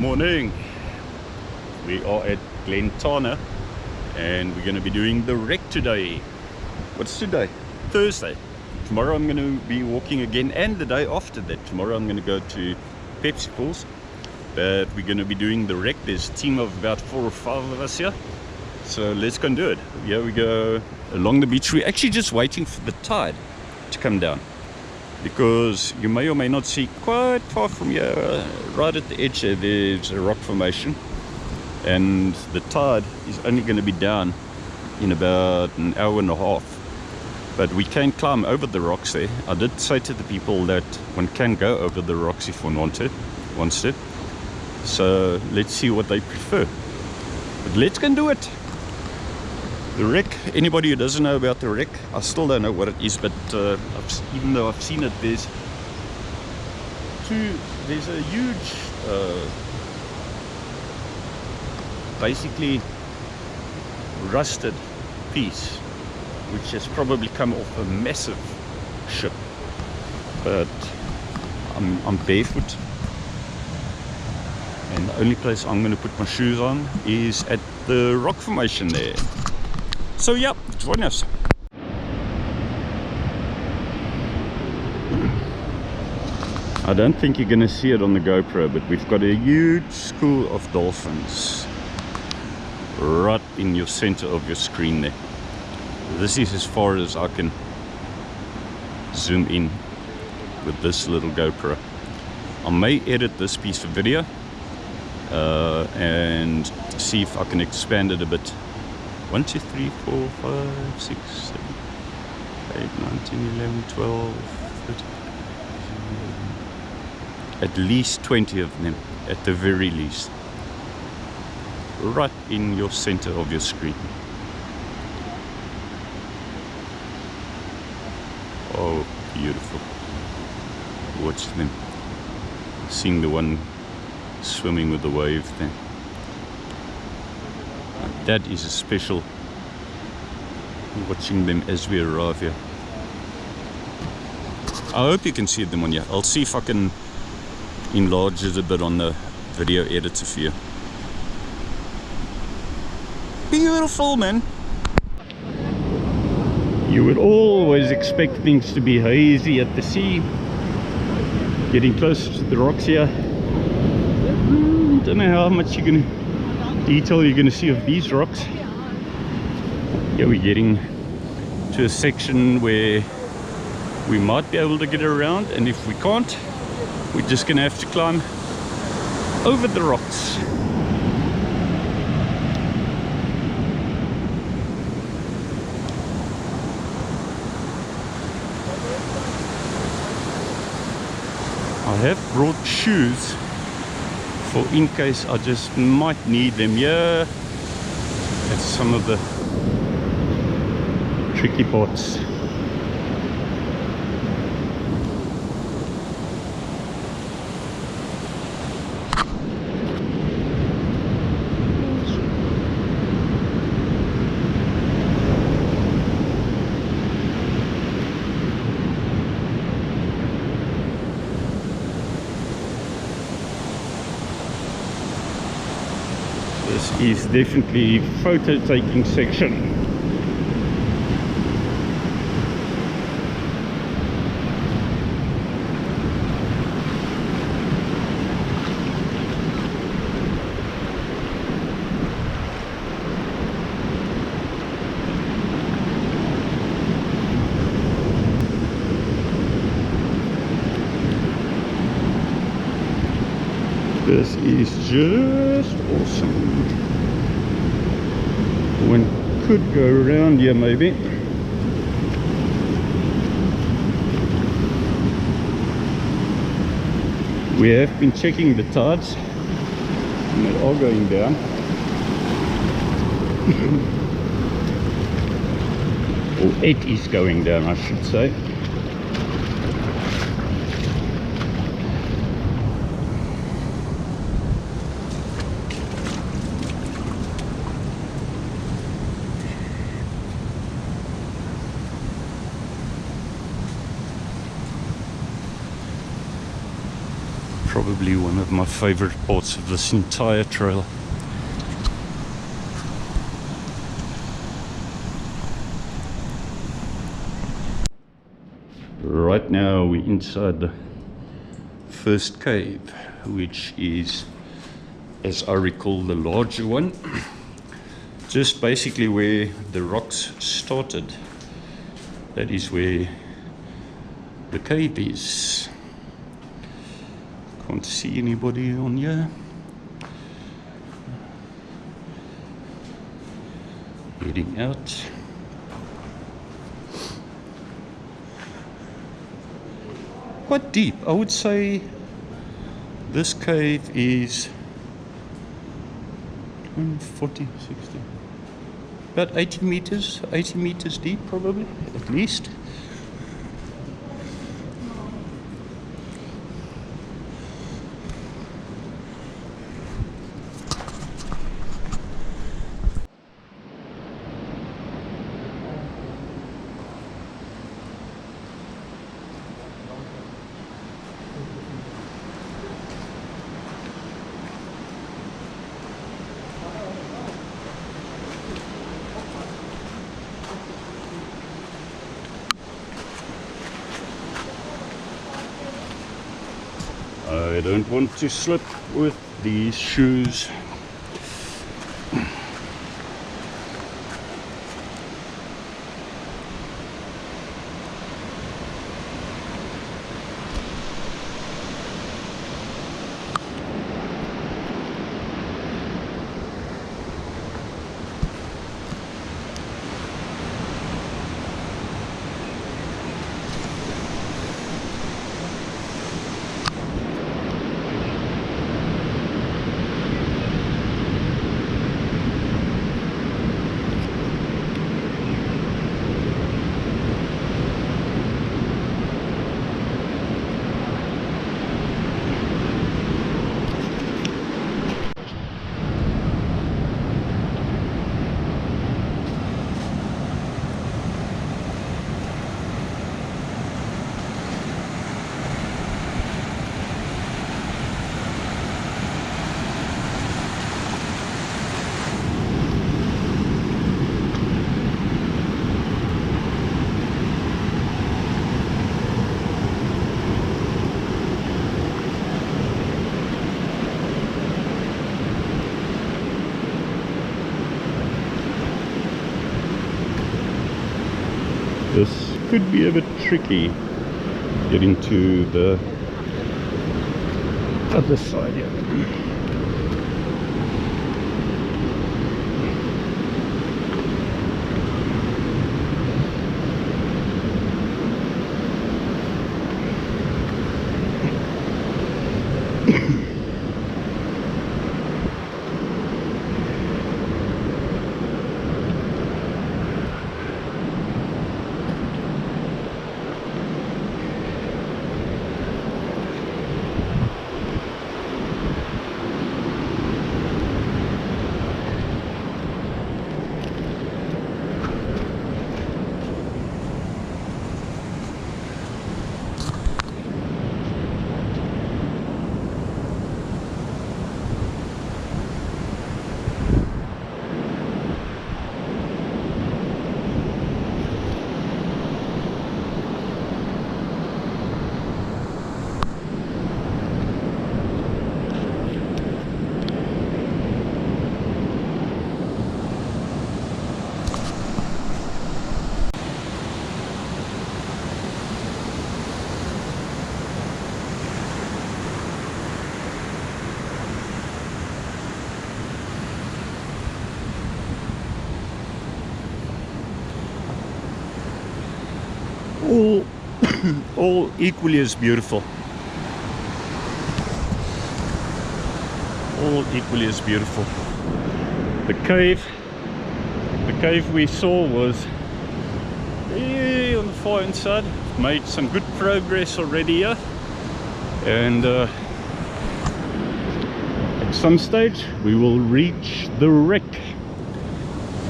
Morning. We are at Glentana and we're going to be doing the wreck today. What's today? Thursday. Tomorrow I'm going to be walking again, and the day after that. Tomorrow I'm going to go to Pepsi Pools, but we're going to be doing the wreck. There's a team of about 4 or 5 of us here, so let's go and do it. Here we go along the beach. We're actually just waiting for the tide to come down, because you may or may not see quite far from here, right at the edge there's a rock formation, and the tide is only going to be down in about an hour and a half. But we can climb over the rocks there. I did say to the people that one can go over the rocks if one wants to. So let's see what they prefer. But let's go and do it. The wreck, anybody who doesn't know about the wreck, I still don't know what it is, but even though I've seen it, there's a huge basically rusted piece which has probably come off a massive ship, but I'm barefoot, and the only place I'm going to put my shoes on is at the rock formation there. So yeah, join us. I don't think you're going to see it on the GoPro, but we've got a huge school of dolphins right in your center of your screen there. This is as far as I can zoom in with this little GoPro. I may edit this piece of video and see if I can expand it a bit. 1, 2, 3, 4, 5, 6, 7, 8, 9, 10, 11, 12, 13, at least 20 of them, at the very least, right in your center of your screen. Oh, beautiful. Watch them. Seeing the one swimming with the wave there. That is a special, watching them as we arrive here. I hope you can see them on here. I'll see if I can enlarge it a bit on the video editor for you. Beautiful, man. You would always expect things to be hazy at the sea. Getting closer to the rocks here. Don't know how much detail you're going to see of these rocks. Yeah, we're getting to a section where we might be able to get around, and if we can't, we're just going to have to climb over the rocks. I have brought shoes for in case I just might need them. Yeah, that's some of the tricky parts. This is definitely photo taking section. This is just awesome. One could go around here maybe. We have been checking the tides, and they are going down. Or it is going down, I should say. Probably one of my favorite parts of this entire trail. Right now we're inside the first cave, which is, as I recall, the larger one. Just basically where the rocks started. That is where the cave is. Can't see anybody on here. Heading out. Quite deep. I would say this cave is 40, 60, about 80 meters deep, probably, at least. I don't want to slip with these shoes. This could be a bit tricky getting to the other side here. All equally as beautiful. All equally as beautiful. The cave we saw was on the far inside. Made some good progress already here, and at some stage we will reach the wreck,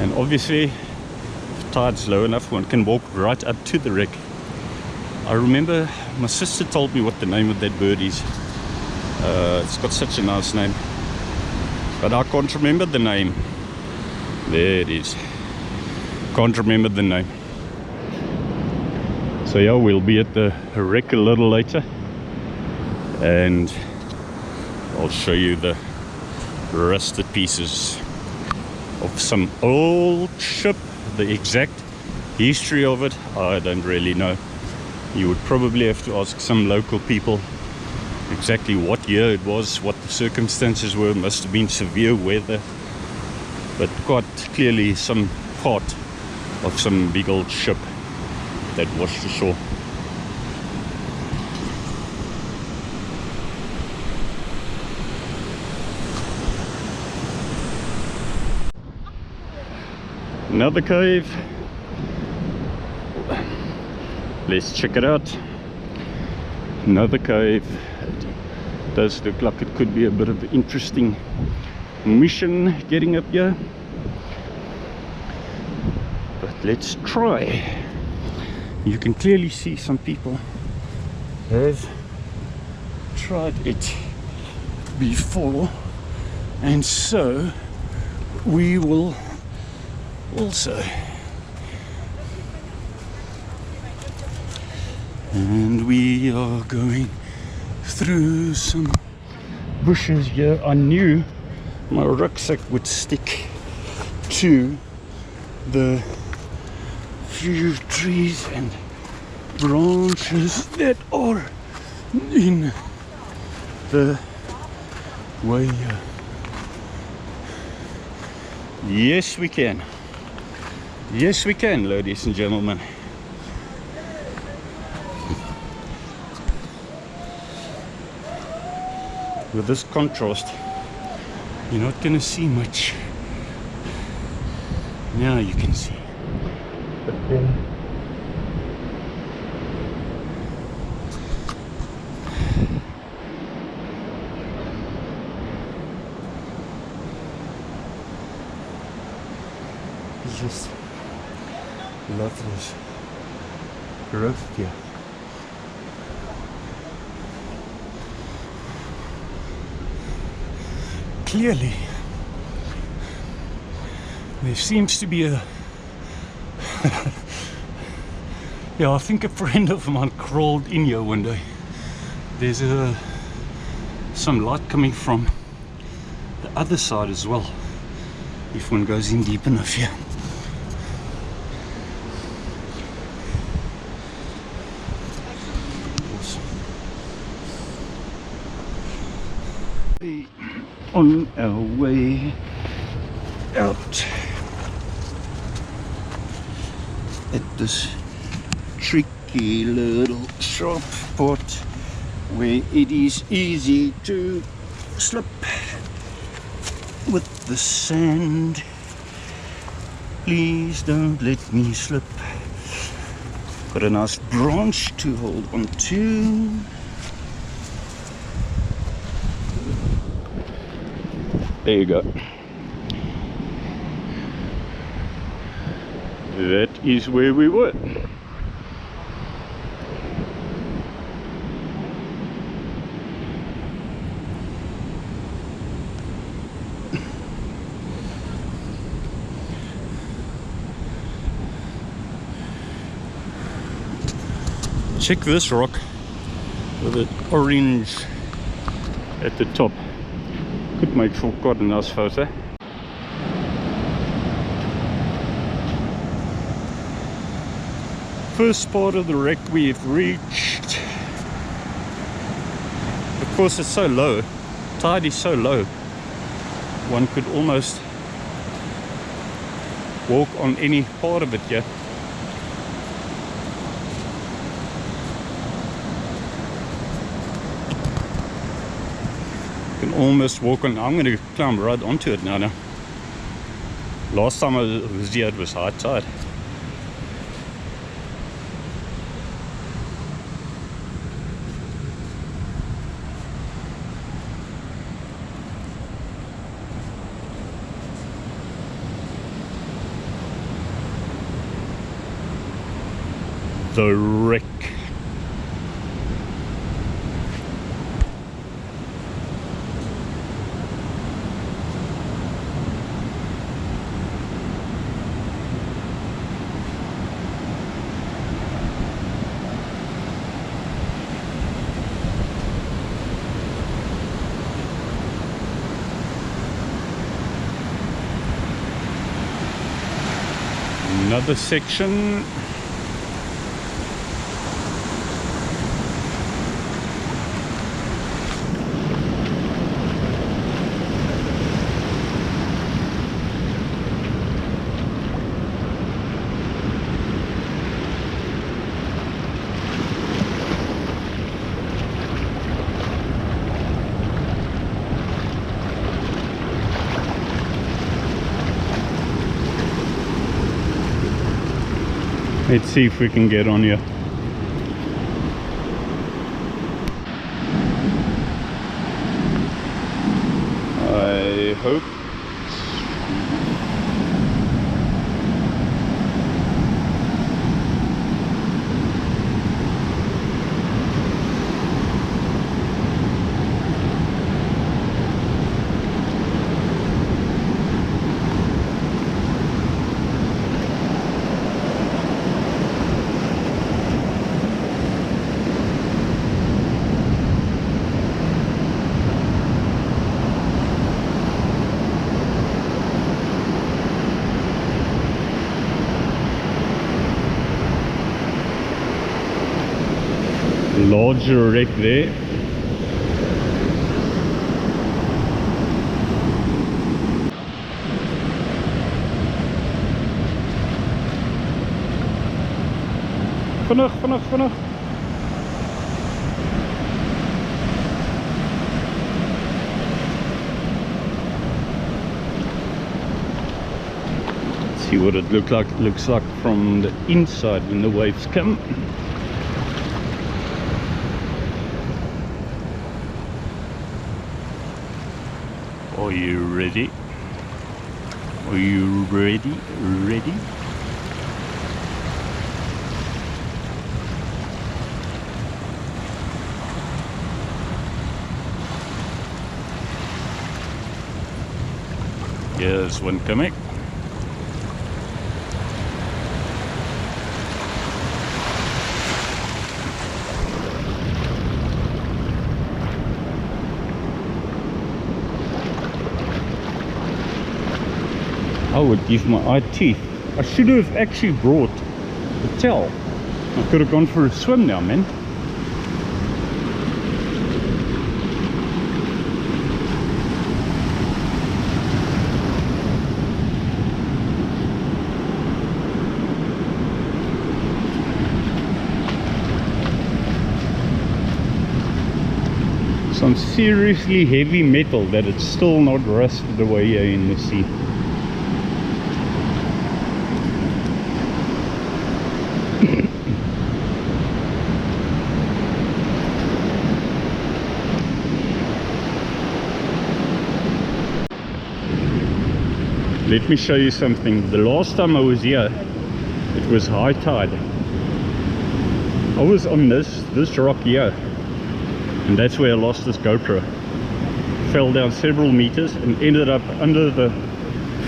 and obviously if tide's low enough one can walk right up to the wreck. I remember my sister told me what the name of that bird is. It's got such a nice name, but I can't remember the name. There it is. Can't remember the name. So yeah, we'll be at the wreck a little later, and I'll show you the rusted pieces of some old ship. The exact history of it, I don't really know. You would probably have to ask some local people exactly what year it was, what the circumstances were. Must have been severe weather, but quite clearly some part of some big old ship that washed ashore. Another cave. Let's check it out. Another cave. It does look like it could be a bit of an interesting mission getting up here, but let's try. You can clearly see some people have tried it before, and so we will also. And we are going through some bushes here. I knew my rucksack would stick to the few trees and branches that are in the way here. Yes, we can. Yes, we can, ladies and gentlemen. With this contrast, you're not going to see much. Now you can see. But then it's just love this growth here. Clearly, there seems to be a yeah, I think a friend of mine crawled in here one day. There's some light coming from the other side as well, if one goes in deep enough here. On our way out at this tricky little sharp spot where it is easy to slip with the sand. Please don't let me slip. Got a nice branch to hold on to. There you go. That is where we were. Check this rock with the orange at the top. Could make for quite a nice photo. First part of the wreck we've reached. Of course, it's so low. Tide is so low. One could almost walk on any part of it here. Almost walk on. I'm going to climb right onto it now. Last time I was here, it was high tide. The wreck. another section. Let's see if we can get on here. I hope. Larger wreck there. Vinnig. See what it looks like from the inside when the waves come. Are you ready? Are you ready? Ready? Here's one coming. I would give my eye teeth. I should have actually brought the towel. I could have gone for a swim now, man. Some seriously heavy metal that it's still not rusted away here in the sea. Let me show you something. The last time I was here, it was high tide. I was on this rock here, and that's where I lost this GoPro. Fell down several meters and ended up under the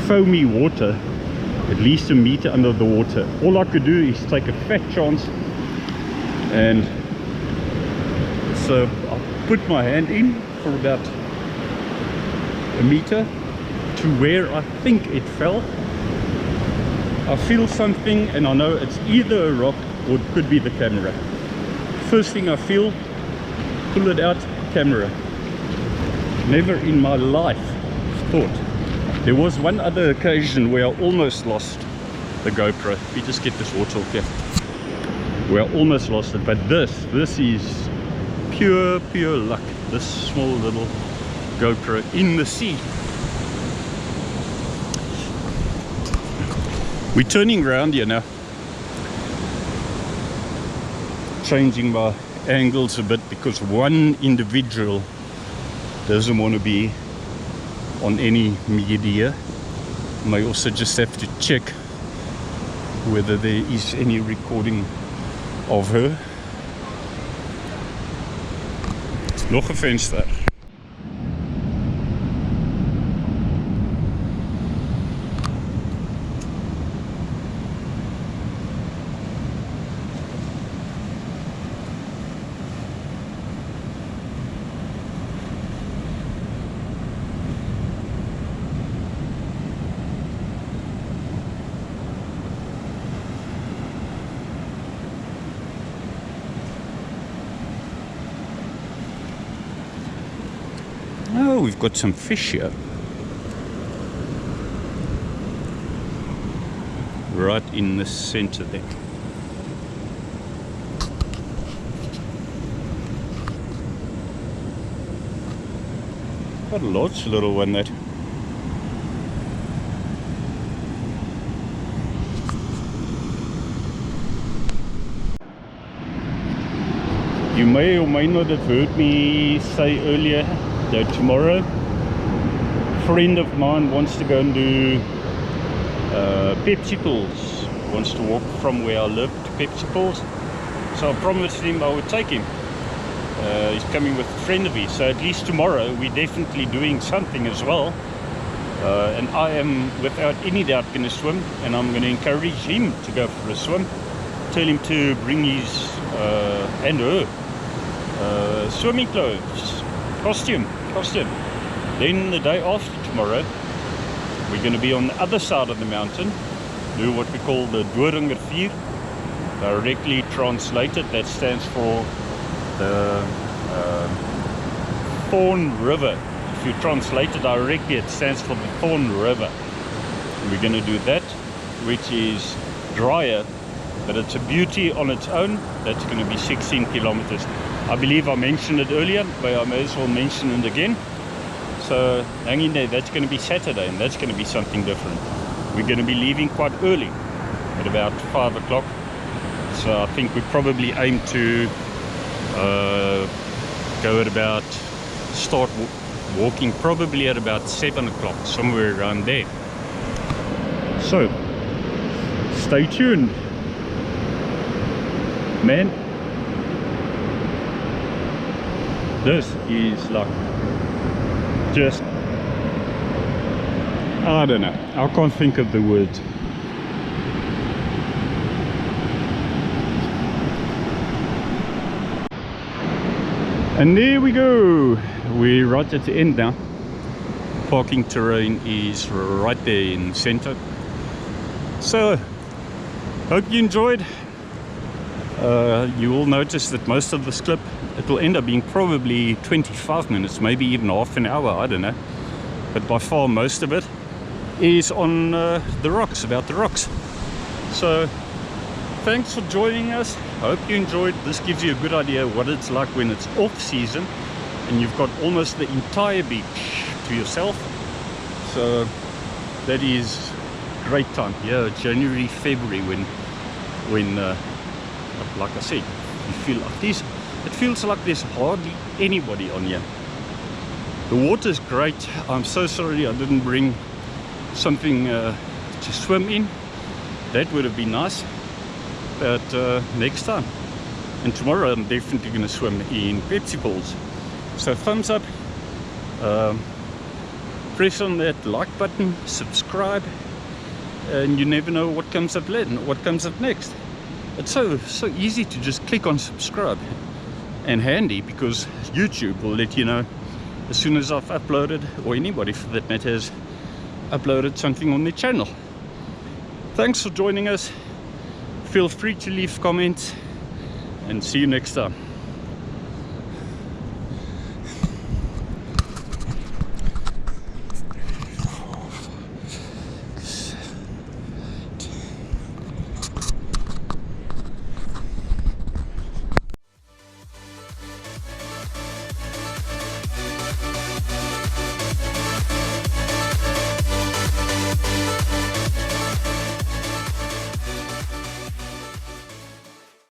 foamy water, at least a meter under the water. All I could do is take a fat chance, and so I put my hand in for about a meter to where I think it fell. I feel something and I know it's either a rock or it could be the camera. First thing I feel, pull it out, camera. Never in my life thought. There was one other occasion where I almost lost the GoPro. Let me just get this water off here. Where I almost lost it, but this is pure luck. This small little GoPro in the sea. We're turning around here now, changing my angles a bit because one individual doesn't want to be on any media. May also just have to check whether there is any recording of her. Nog 'n venster. Oh, we've got some fish here. Right in the center there. Quite a large little one, that. You may or may not have heard me say earlier that tomorrow a friend of mine wants to go and do Pepsi Pools. Wants to walk from where I live to Pepsi Pools. So I promised him I would take him. He's coming with a friend of his, so at least tomorrow we're definitely doing something as well. And I am without any doubt going to swim, and I'm going to encourage him to go for a swim. Tell him to bring his and her swimming clothes, costume. Then the day after tomorrow, we're going to be on the other side of the mountain, do what we call the Rivier. Directly translated, that stands for the Thorn River. If you translate it directly, it stands for the Thorn River. And we're going to do that, which is drier, but it's a beauty on its own. That's going to be 16 kilometers. I believe I mentioned it earlier, but I may as well mention it again. So hang in there. That's going to be Saturday, and that's going to be something different. We're going to be leaving quite early, at about 5 o'clock. So I think we probably aim to go at about, start walking probably at about 7 o'clock, somewhere around there. So stay tuned, man. This is like just, I don't know, I can't think of the words. And there we go, we're right at the end now. Parking terrain is right there in the center. So hope you enjoyed. You will notice that most of this clip, it will end up being probably 25 minutes, maybe even half an hour, I don't know. But by far most of it is on the rocks, about the rocks. So thanks for joining us. Hope you enjoyed. This gives you a good idea what it's like when it's off season and you've got almost the entire beach to yourself. So that is great time. Yeah, January, February, when like I said, you feel like this. It feels like there's hardly anybody on here. The water's great. I'm so sorry I didn't bring something to swim in. That would have been nice. But next time. And tomorrow I'm definitely going to swim in Pepsi Pools. So thumbs up. Press on that like button. Subscribe. And you never know what comes up later, what comes up next. It's so easy to just click on subscribe, and handy because YouTube will let you know as soon as I've uploaded, or anybody for that matter has uploaded something on their channel. Thanks for joining us. Feel free to leave comments, and see you next time.